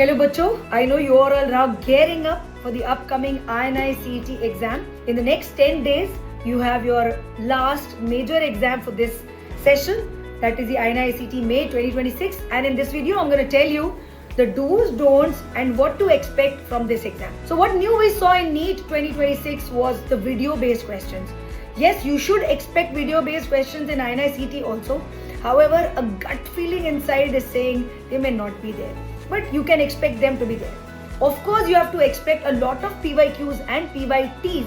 Hello bachcho, I know you are all now gearing up for the upcoming INI CET exam. In the next 10 days, you have your last major exam for this session, that is the INI CET May 2026. And in this video, I'm going to tell you the do's, don'ts and what to expect from this exam. So what new we saw in NEET 2026 was the video-based questions. Yes, you should expect video-based questions in INI CET also. However, a gut feeling inside is saying they may not be there, but you can expect them to be there. Of course, you have to expect a lot of PYQs and PYTs.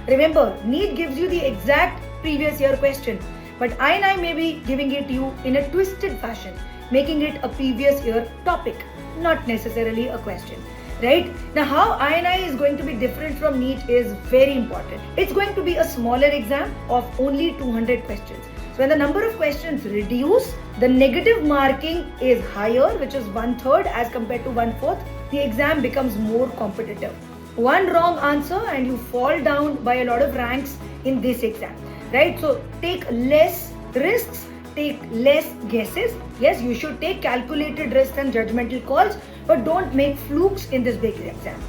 Remember, NEET gives you the exact previous year question, but INI may be giving it to you in a twisted fashion, making it a previous year topic, not necessarily a question. Right? Now, how INI is going to be different from NEET is very important. It's going to be a smaller exam of only 200 questions. So when the number of questions reduce, the negative marking is higher, which is 1/3 as compared to 1/4. The exam becomes more competitive. One wrong answer and you fall down by a lot of ranks in this exam. Right? So take less risks, take less guesses. Yes, you should take calculated risks and judgmental calls, but don't make flukes in this big exam.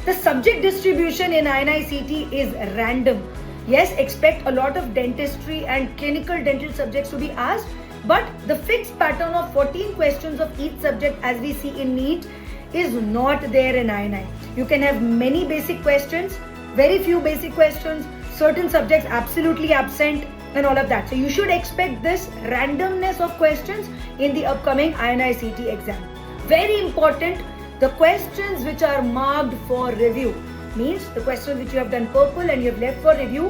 The subject distribution in INI CET is random. Yes, expect a lot of dentistry and clinical dental subjects to be asked, but the fixed pattern of 14 questions of each subject as we see in NEET is not there in INI. You can have many basic questions, very few basic questions, certain subjects absolutely absent and all of that. So you should expect this randomness of questions in the upcoming INI CET exam. Very important, the questions which are marked for review, means the questions which you have done purple and you have left for review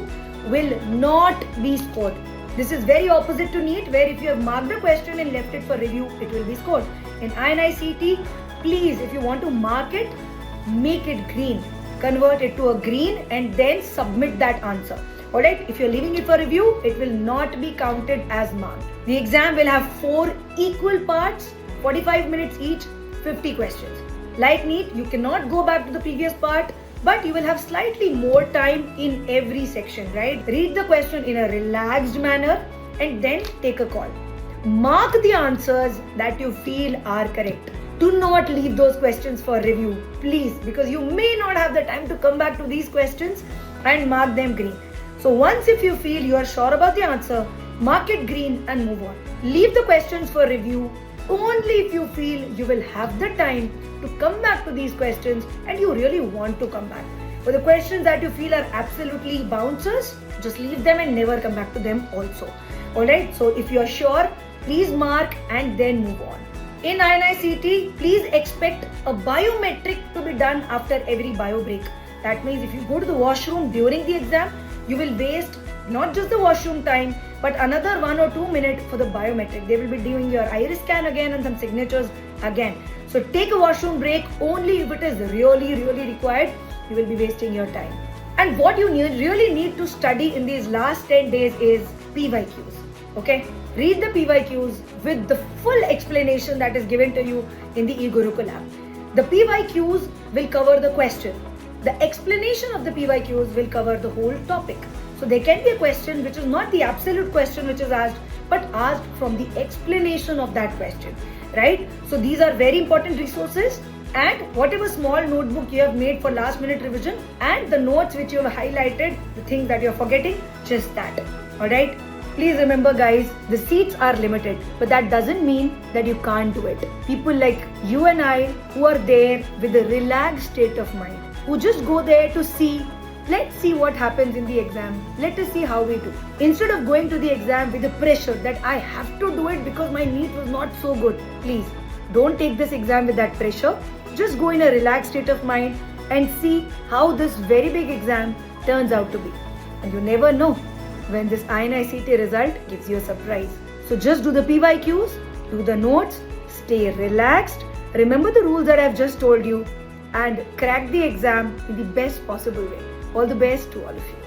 will not be scored. This is very opposite to NEET, where if you have marked a question and left it for review, it will be scored. In INI CET, please, if you want to mark it, make it green. Convert it to a green and then submit that answer. Alright, if you're leaving it for review, it will not be counted as marked. The exam will have 4 equal parts, 45 minutes each, 50 questions. Like NEET, you cannot go back to the previous part, but you will have slightly more time in every section, right? Read the question in a relaxed manner and then take a call. Mark the answers that you feel are correct. Do not leave those questions for review, please, because you may not have the time to come back to these questions and mark them green. So once if you feel you are sure about the answer, mark it green and move on. Leave the questions for review only if you feel you will have the time to come back to these questions and you really want to come back. For the questions that you feel are absolutely bouncers, just leave them and never come back to them also. Alright, so if you are sure, please mark and then move on. In INI CET, please expect a biometric to be done after every bio break. That means if you go to the washroom during the exam, you will waste not just the washroom time, but another 1 or 2 minutes for the biometric. They will be doing your iris scan again and some signatures again. So take a washroom break only if it is really required. You will be wasting your time. And what you really need to study in these last 10 days is PYQs. Okay? Read the PYQs with the full explanation that is given to you in the eGurukul app. The PYQs will cover the question. The explanation of the PYQs will cover the whole topic. So there can be a question which is not the absolute question which is asked, but asked from the explanation of that question, right? So these are very important resources, and whatever small notebook you have made for last minute revision and the notes which you have highlighted, the things that you're forgetting, just that, alright? Please remember guys, the seats are limited, but that doesn't mean that you can't do it. People like you and I who are there with a relaxed state of mind, who just go there to see, let's see what happens in the exam. Let us see how we do. Instead of going to the exam with the pressure that I have to do it because my NEET was not so good, please don't take this exam with that pressure. Just go in a relaxed state of mind and see how this very big exam turns out to be. And you never know when this INI CET result gives you a surprise. So just do the PYQs, do the notes, stay relaxed, remember the rules that I've just told you, and crack the exam in the best possible way. All the best to all of you.